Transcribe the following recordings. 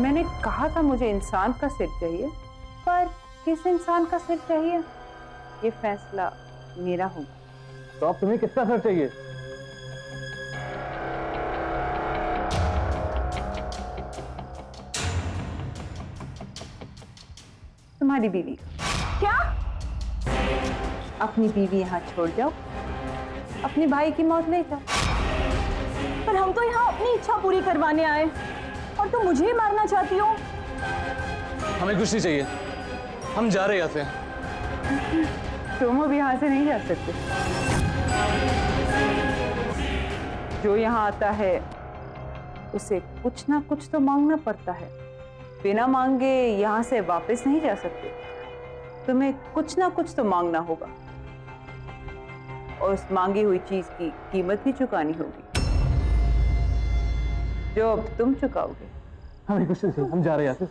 मैंने कहा था मुझे इंसान का सिर चाहिए, पर किस इंसान का सिर चाहिए ये फैसला मेरा होगा। तो अब तुम्हें किसका सिर चाहिए? तुम्हारी बीवी। क्या? अपनी बीवी यहाँ छोड़ जाओ, अपने भाई की मौत ले जाओ। पर हम तो यहाँ अपनी इच्छा पूरी करवाने आए और तुम मुझे ही मारना चाहती हो। हमें कुछ नहीं चाहिए, हम जा रहे हैं यहाँ से। तुम अब यहाँ से नहीं जा सकते। जो यहाँ आता है उसे कुछ ना कुछ तो मांगना पड़ता है। बिना मांगे यहाँ से वापस नहीं जा सकते। तुम्हें कुछ ना कुछ तो मांगना होगा और उस मांगी हुई चीज की कीमत भी चुकानी होगी, जो अब तुम चुकाओगे। हमें कुछ नहीं चाहिए, हम जा रहे हैं यहाँ से।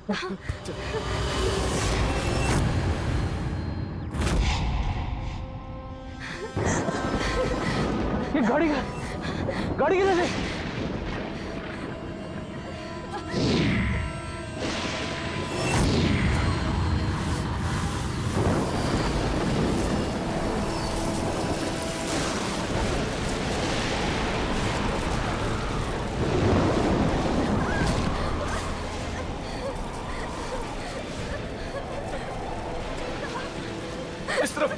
ये गाड़ी किधर से? इस तरफ।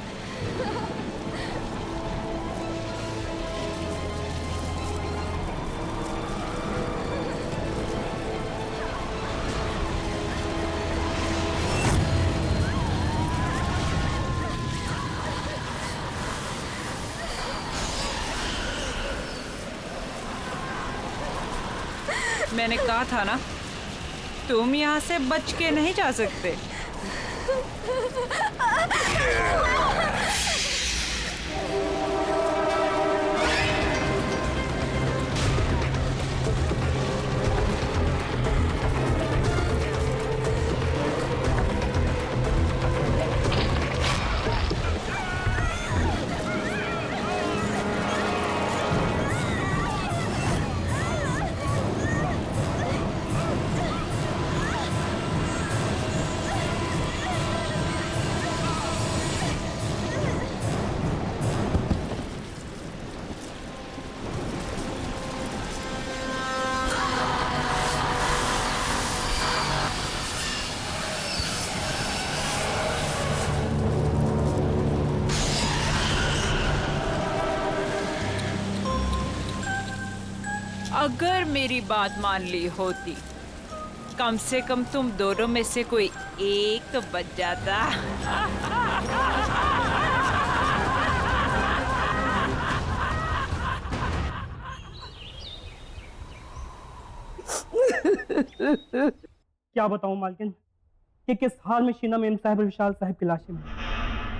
मैंने कहा था ना, तुम यहाँ से बच के नहीं जा सकते। अगर मेरी बात मान ली होती, कम से कम तुम दोनों में से कोई एक तो बच जाता। क्या बताऊं मालकिन कि किस हाल में शीना मेम साहब और विशाल साहब की लाशें में।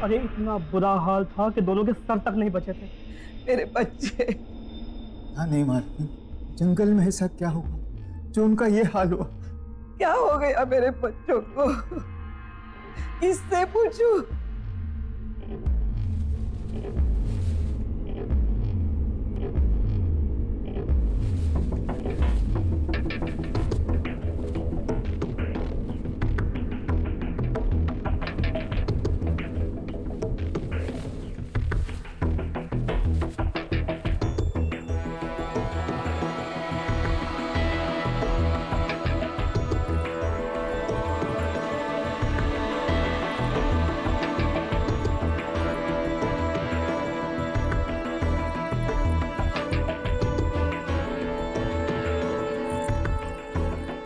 अरे इतना बुरा हाल था कि दोनों के सर तक नहीं बचे थे। मेरे बच्चे। नहीं मालकिन, जंगल में ऐसा क्या हुआ जो उनका ये हाल हुआ? क्या हो गया मेरे बच्चों को? किससे पूछूं?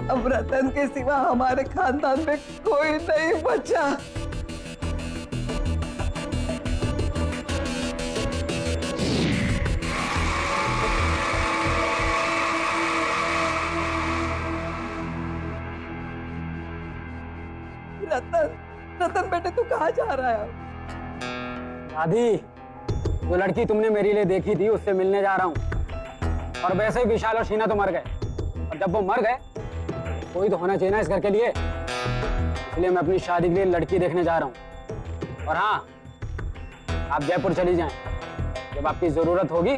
अब रतन के सिवा हमारे खानदान में कोई नहीं बचा। रतन बेटे तू कहाँ जा रहा है? दादी, जो लड़की तुमने मेरे लिए देखी थी उससे मिलने जा रहा हूँ। और वैसे ही विशाल और शीना तो मर गए, और जब वो मर गए कोई तो होना चाहिए ना इस घर के लिए, इसलिए मैं अपनी शादी के लिए लड़की देखने जा रहा हूँ। और हाँ, आप जयपुर चली जाएं, जब आपकी जरूरत होगी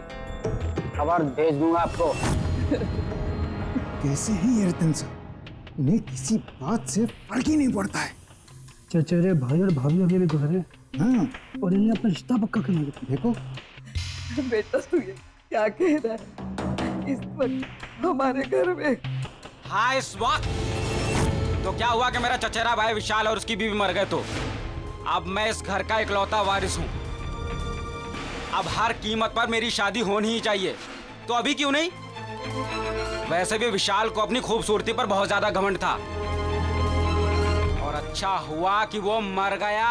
खबर भेज दूंगा आपको। कैसे हैं ये रतन साहब? उन्हें किसी बात से फर्क ही नहीं पड़ता है। चचेरे भाई और भाभी अभी भी गुजरे हाँ, और इन्हें अपना रिश्ता पक्का करना है। देखो बेटा तू ये क्या कह रहा है इस वक्त हमारे घर में? हाँ इस वक्त तो क्या हुआ कि मेरा चचेरा भाई विशाल और उसकी बीवी मर गए, तो अब मैं इस घर का इकलौता वारिस हूँ। अब हर कीमत पर मेरी शादी होनी ही चाहिए, तो अभी क्यों नहीं? वैसे भी विशाल को अपनी खूबसूरती पर बहुत ज्यादा घमंड था, और अच्छा हुआ कि वो मर गया।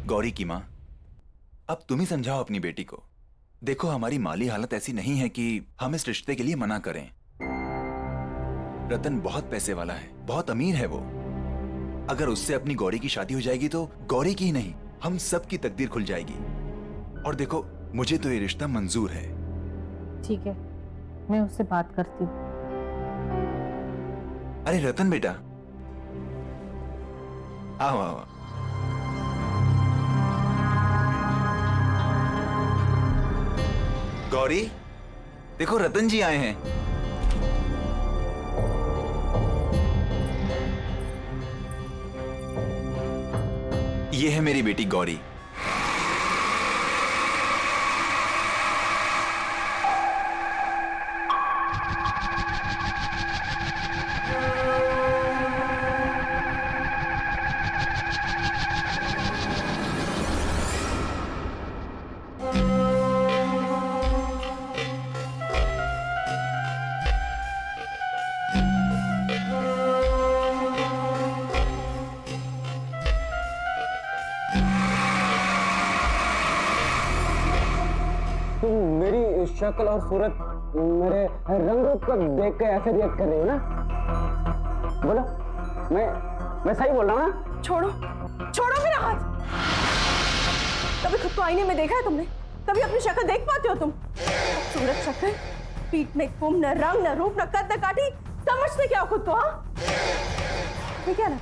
गौरी की माँ, अब तुम ही समझाओ अपनी बेटी को। देखो हमारी माली हालत ऐसी नहीं है कि हम इस रिश्ते के लिए मना करें। रतन बहुत पैसे वाला है, बहुत अमीर है वो। अगर उससे अपनी गौरी की शादी हो जाएगी तो गौरी की ही नहीं, हम सब की तकदीर खुल जाएगी। और देखो मुझे तो ये रिश्ता मंजूर है। ठीक है, मैं उससे बात करती हूँ। अरे रतन बेटा, आओ आओ। गौरी, देखो रतन जी आए हैं। ये है मेरी बेटी गौरी। तुम मेरी शक्ल और सूरत, मेरे रंग रूप को देख के ऐसे रिएक्ट कर रही हो ना? बोलो, मैं सही बोल रहा हूँ ना? छोड़ो छोड़ो मेरा हाथ। कभी खुद को आईने में देखा है तुमने? कभी अपनी शक्ल देख पाते हो तुम? सूरत शक्ल, पीठ में कुम, न रंग न रूप न कद न काठी, समझते क्या हो खुद को? हाँ, मैं क्या ना,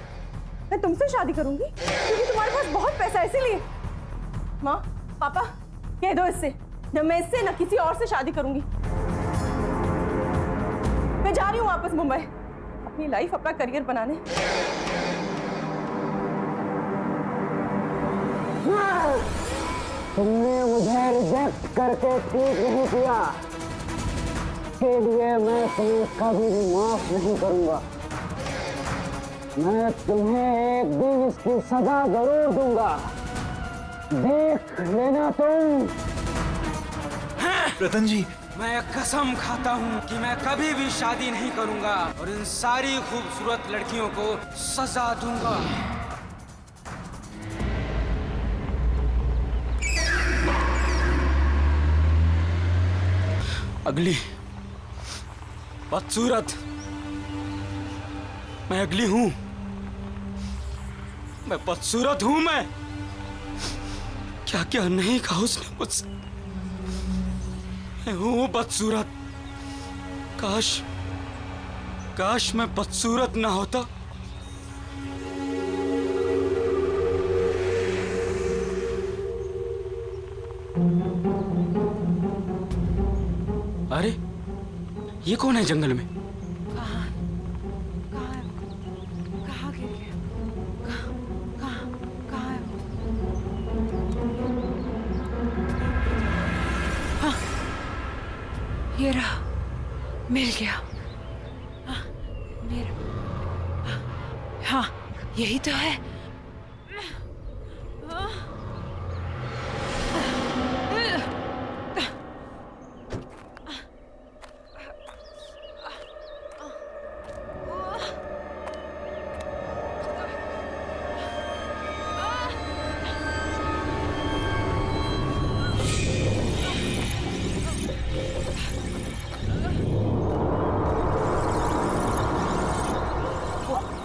मैं तुमसे शादी करूंगी क्योंकि तुम्हारे पास बहुत पैसा है, इसीलिए। माँ पापा कह दो इससे, न मैं इससे न किसी और से शादी करूंगी। मैं जा रही हूँ वापस मुंबई, अपनी लाइफ, अपना करियर बनाने। तुमने मुझे रिजेक्ट करके ठीक नहीं किया, इसके लिए मैं तुम्हें कभी भी माफ नहीं करूंगा। मैं तुम्हें एक दिन इसकी सजा जरूर दूंगा, देख लेना तुम। रतन जी, मैं कसम खाता हूँ कि मैं कभी भी शादी नहीं करूंगा और इन सारी खूबसूरत लड़कियों को सजा दूंगा। अगली बदसूरत, मैं अगली हूं, मैं बदसूरत हूं। मैं क्या क्या नहीं कहा उसने मुझसे। मैं हूं बदसूरत। काश मैं बदसूरत ना होता। अरे ये कौन है जंगल में? कहाँ गिर गया? कहाँ है वो? हाँ, ये रहा, मिल गया। हाँ, मेरा, हाँ यही तो है।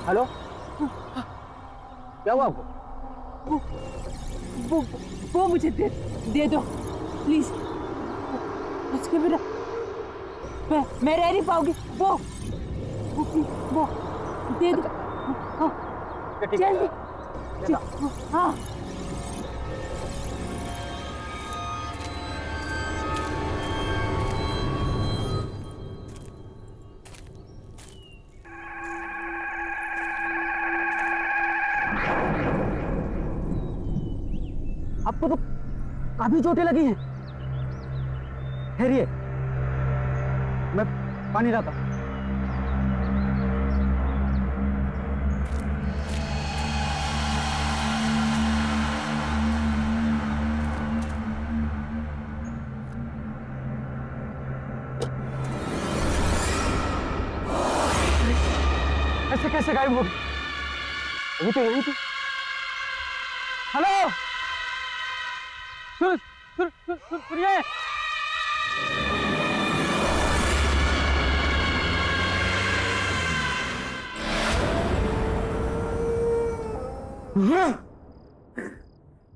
हेलो, क्या हुआ आपको? वो मुझे दे दो प्लीज। उसके बिना मैं रह नहीं पाऊंगी। वो दे दो। हाँ, जल्दी हाँ आपको तो काफी चोटें लगी हैं। ठहरिए, मैं पानी लाता हूं। ऐसे कैसे गायब हो गई? अभी तो यही थी। हेलो, सुनिए।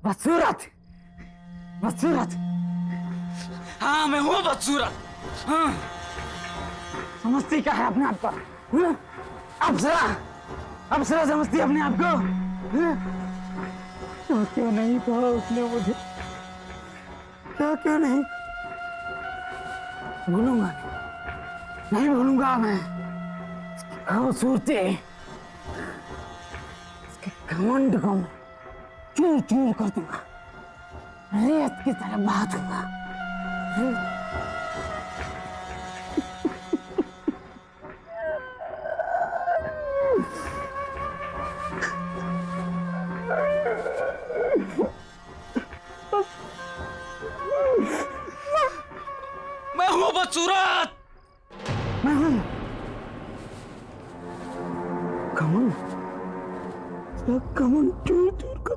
बदसूरत, बदसूरत। हाँ, मैं हूँ बदसूरत। हाँ, समझती क्या है अपने आप को? हाँ? अप्सरा, अप्सरा समझती है अपने आप को? हाँ? तो क्यों नहीं कहा उसने मुझे? क्या क्यों नहीं? भूलूंगा नहीं भूलूंगा मैं। इसकी खूबसूरती, इसके घमंड को मैं चूर चूर कर दूंगा, रेत की तरह बहा दूंगा। मैं हूँ बदसूरत, मैं हूँ कमन, कमन चूर चूर कर,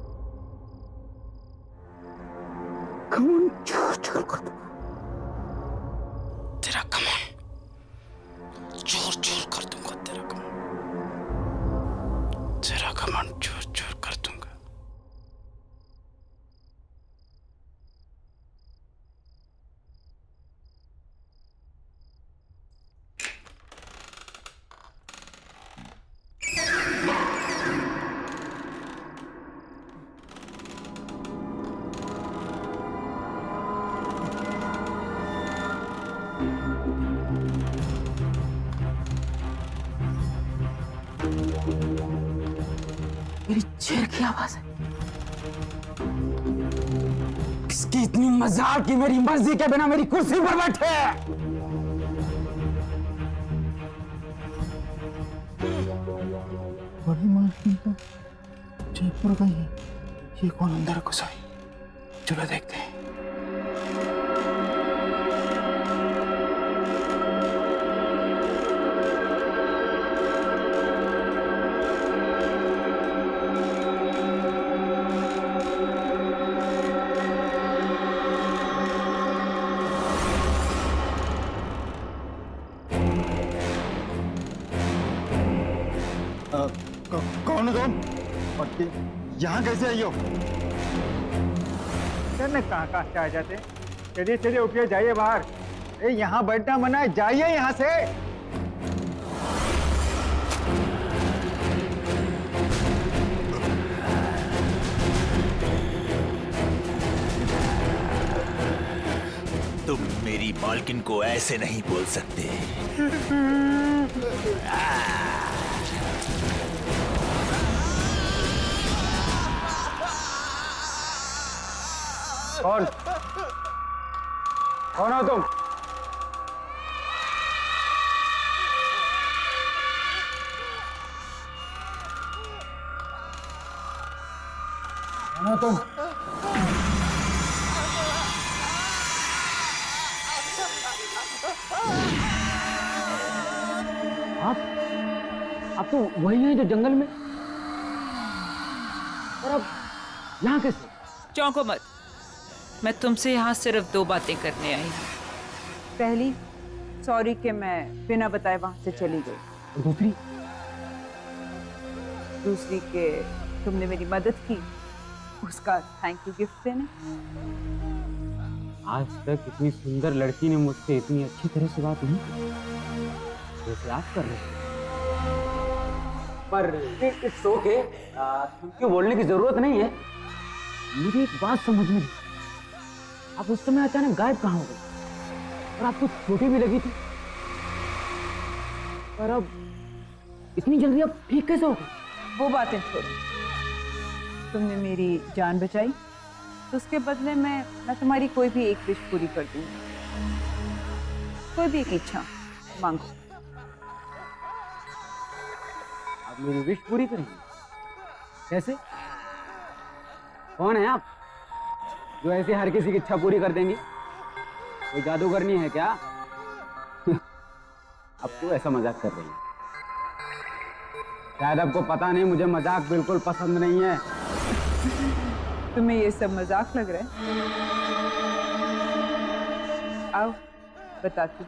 कमन चूर चूर कर दूंगा। तेरा कमन चूर चूर कर दूंगा, तेरा कमन, तेरा कमन चूर चूर कर दूंगा। मेरी शेर की आवाज है। इसकी इतनी मजाल की मेरी मर्जी के बिना मेरी कुर्सी पर बैठे। बड़ी मालकिन तो जयपुर गई है। ये कौन अंदर घुसा है? चलो देखते हैं। कौन हो तुम? और यहाँ कैसे आई हो? सर कहाँ से आ जाते? चलिए चलिए उठिए, जाइए बाहर। यहाँ बैठना मना है, जाइए यहाँ से। तुम मेरी मालकिन को ऐसे नहीं बोल सकते। कौन कौन हो तुम? कौन हो तुम? आप तो वही हैं जो जंगल में, और अब यहाँ कैसे? चौंको मत, मैं तुमसे यहाँ सिर्फ 2 बातें करने आई हूँ। पहली, सॉरी कि मैं बिना बताए वहां से चली गई। और दूसरी? दूसरी कि तुमने मेरी मदद की, उसका थैंक यू गिफ्ट देने। आज तक इतनी सुंदर लड़की ने मुझसे इतनी अच्छी तरह से बात नहीं की जैसे आप कर रहे हैं। पर इट्स ओके, क्यों बोलने की जरूरत नहीं है। मुझे एक बात समझ में नहीं, आप उस समय अचानक गायब कहाँ हो गए और आपको चोटें भी लगी थी, पर अब इतनी जल्दी आप ठीक कैसे हो गए? वो बातें छोड़ो, तुमने मेरी जान बचाई तो उसके बदले में मैं तुम्हारी कोई भी एक विश पूरी कर दूंगी। कोई भी एक इच्छा मांगो। आप मेरी विश पूरी करेंगे? कैसे? कौन है आप जो ऐसे हर किसी की इच्छा पूरी कर देंगी? कोई जादूगरनी है क्या? अब तो ऐसा मजाक कर रही है। शायद आपको पता नहीं, मुझे मजाक बिल्कुल पसंद नहीं है। तुम्हें ये सब मजाक लग रहा है? आओ बताती।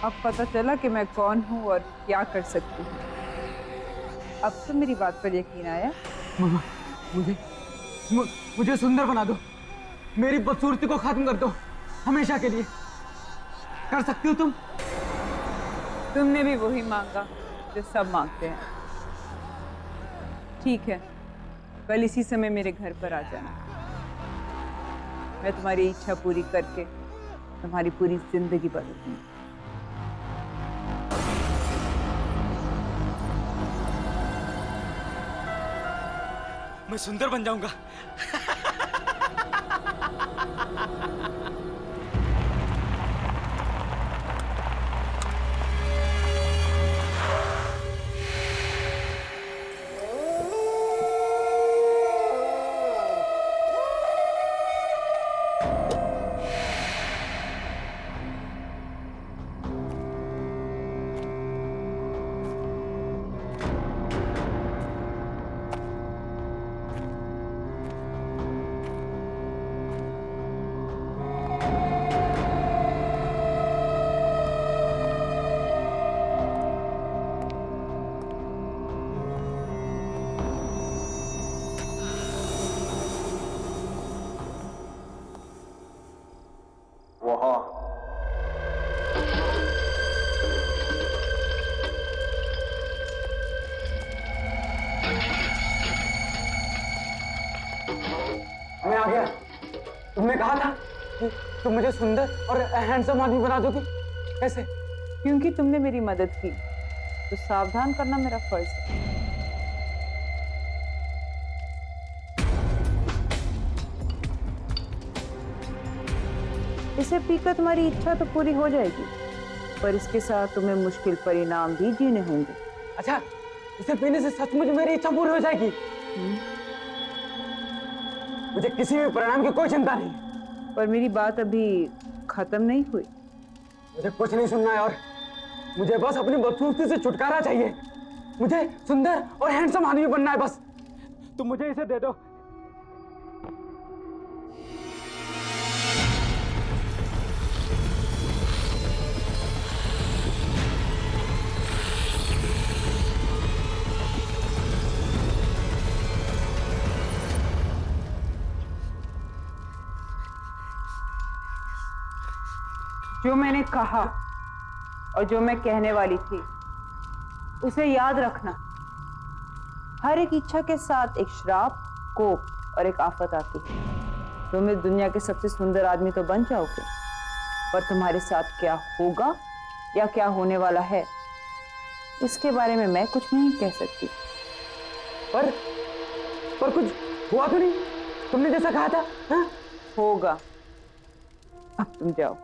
अब पता चला कि मैं कौन हूँ और क्या कर सकती हूँ। अब तो मेरी बात पर यकीन आया। मुझे सुंदर बना दो, मेरी बदसूरती को खत्म कर दो हमेशा के लिए। कर सकती हो तुम? तुमने भी वही मांगा जो सब मांगते हैं। ठीक है, कल इसी समय मेरे घर पर आ जाना। मैं तुम्हारी इच्छा पूरी करके तुम्हारी पूरी जिंदगी बदलूंगी। मैं सुंदर बन जाऊंगा। मैं आ गया। तुमने कहा था कि तुम मुझे सुंदर और हैंडसम आदमी बना दोगी। कैसे? क्योंकि तुमने मेरी मदद की तो सावधान करना मेरा फर्ज है। इसे पीकर तुम्हारी इच्छा तो पूरी हो जाएगी, पर इसके साथ तुम्हें मुश्किल परिणाम भी जीने होंगे। अच्छा, इसे पीने से सचमुच मेरी इच्छा पूरी हो जाएगी? मुझे किसी भी परिणाम की कोई चिंता नहीं। पर मेरी बात अभी खत्म नहीं हुई। मुझे कुछ नहीं सुनना है और मुझे बस अपनी बदसूरती से छुटकारा चाहिए। मुझे सुंदर और हैंडसम आदमी बनना है बस। तुम मुझे इसे दे दो। जो मैंने कहा और जो मैं कहने वाली थी उसे याद रखना। हर एक इच्छा के साथ एक श्राप, कोप और एक आफत आती है। तुम इस दुनिया के सबसे सुंदर आदमी तो बन जाओगे, पर तुम्हारे साथ क्या होगा या क्या होने वाला है इसके बारे में मैं कुछ नहीं कह सकती। पर कुछ हुआ तो नहीं? तुमने जैसा कहा था। हाँ? होगा। अब तुम जाओ।